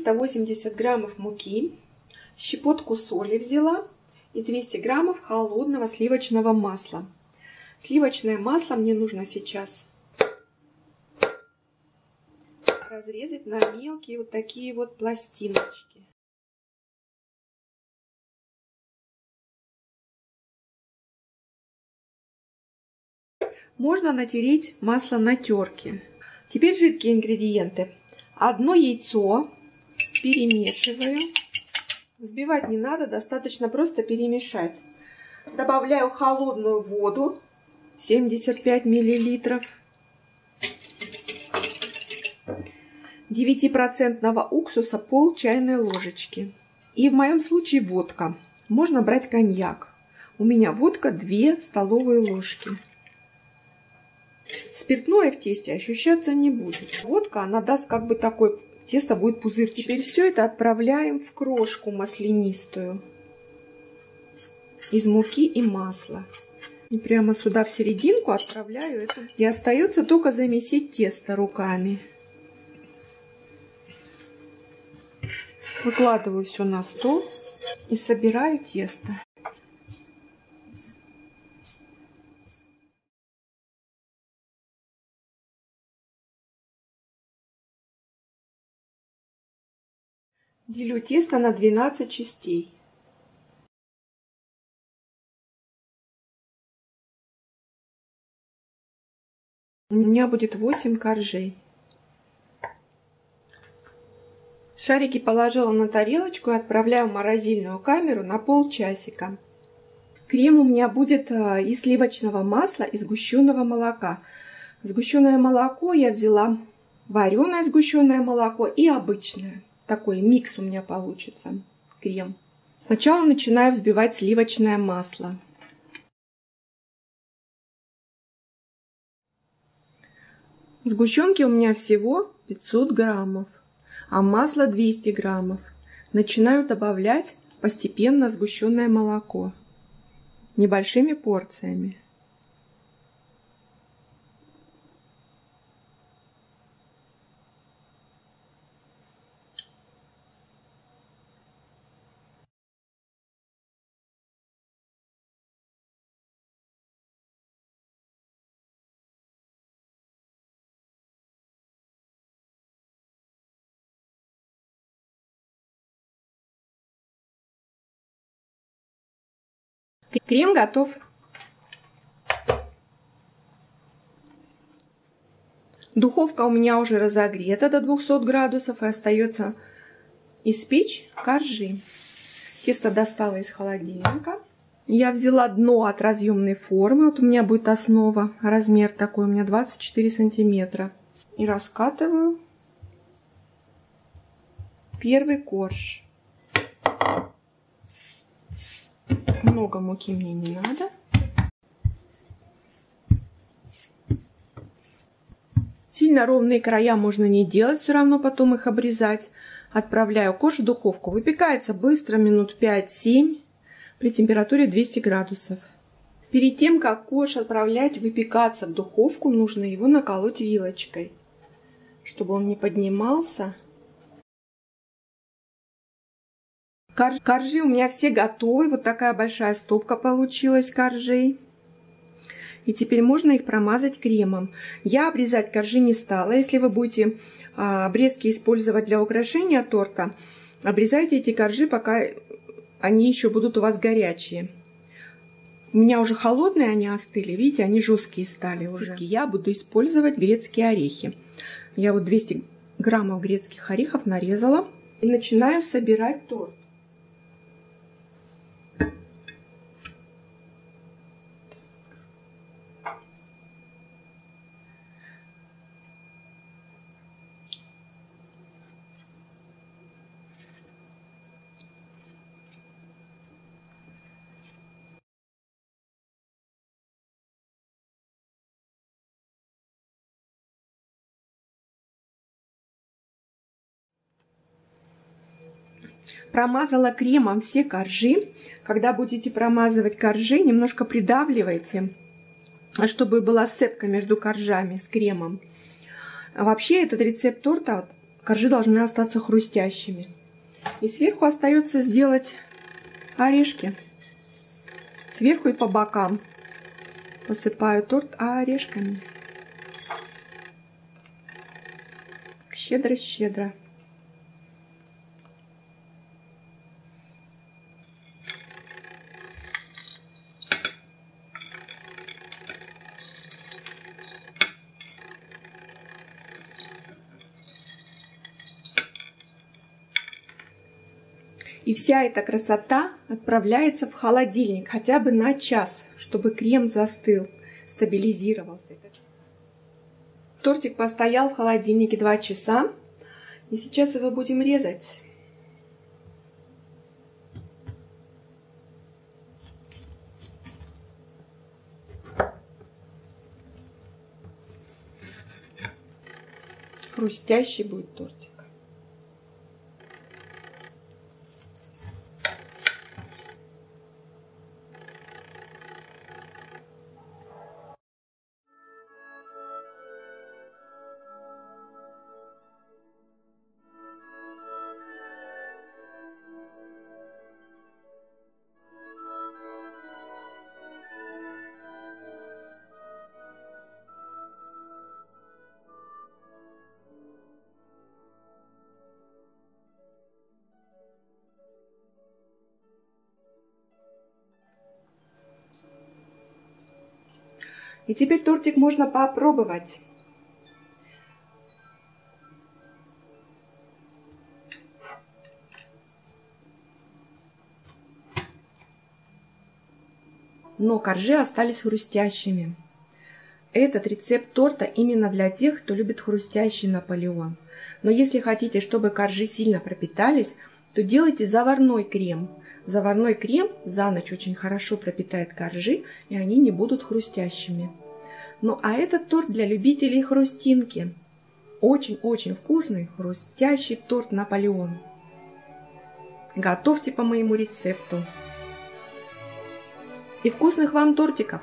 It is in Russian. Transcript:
380 граммов муки, щепотку соли взяла и 200 граммов холодного сливочного масла. Сливочное масло мне нужно сейчас разрезать на мелкие вот такие вот пластиночки. Можно натереть масло на терке. Теперь жидкие ингредиенты. Одно яйцо перемешиваю. Взбивать не надо, достаточно просто перемешать. Добавляю холодную воду, 75 миллилитров. 9% уксуса пол чайной ложечки. И в моем случае водка. Можно брать коньяк. У меня водка 2 столовые ложки. Спиртное в тесте ощущаться не будет. Водка, она даст как бы такой, тесто будет пузырчатое. Теперь все это отправляем в крошку маслянистую из муки и масла. И прямо сюда в серединку отправляю это. И остается только замесить тесто руками. Выкладываю все на стол и собираю тесто. Делю тесто на 12 частей. У меня будет 8 коржей. Шарики положила на тарелочку и отправляю в морозильную камеру на полчасика. Крем у меня будет из сливочного масла и сгущенного молока. Сгущенное молоко я взяла вареное сгущенное молоко и обычное. Такой микс у меня получится, крем. Сначала начинаю взбивать сливочное масло. Сгущенки у меня всего 500 граммов, а масла 200 граммов. Начинаю добавлять постепенно сгущенное молоко небольшими порциями. Крем готов. Духовка у меня уже разогрета до 200 градусов и остается испечь коржи. Тесто достала из холодильника. Я взяла дно от разъемной формы. Вот у меня будет основа. Размер такой у меня 24 сантиметра. И раскатываю первый корж. Много муки мне не надо. Сильно ровные края можно не делать, все равно потом их обрезать. Отправляю корж в духовку. Выпекается быстро, минут 5-7 при температуре 200 градусов. Перед тем, как корж отправлять выпекаться в духовку, нужно его наколоть вилочкой, чтобы он не поднимался. Коржи у меня все готовы. Вот такая большая стопка получилась коржей. И теперь можно их промазать кремом. Я обрезать коржи не стала. Если вы будете обрезки использовать для украшения торта, обрезайте эти коржи, пока они еще будут у вас горячие. У меня уже холодные они остыли. Видите, они жесткие стали уже. Я буду использовать грецкие орехи. Я вот 200 граммов грецких орехов нарезала. И начинаю собирать торт. Промазала кремом все коржи. Когда будете промазывать коржи, немножко придавливайте, чтобы была сцепка между коржами с кремом. Вообще этот рецепт торта коржи должны остаться хрустящими. И сверху остается сделать орешки. Сверху и по бокам посыпаю торт орешками. Щедро-щедро. И вся эта красота отправляется в холодильник хотя бы на час, чтобы крем застыл, стабилизировался. Тортик постоял в холодильнике 2 часа. И сейчас его будем резать. Хрустящий будет тортик. И теперь тортик можно попробовать. Но коржи остались хрустящими. Этот рецепт торта именно для тех, кто любит хрустящий Наполеон. Но если хотите, чтобы коржи сильно пропитались, то делайте заварной крем. Заварной крем за ночь очень хорошо пропитает коржи, и они не будут хрустящими. Ну а этот торт для любителей хрустинки. Очень-очень вкусный хрустящий торт Наполеон. Готовьте по моему рецепту. И вкусных вам тортиков!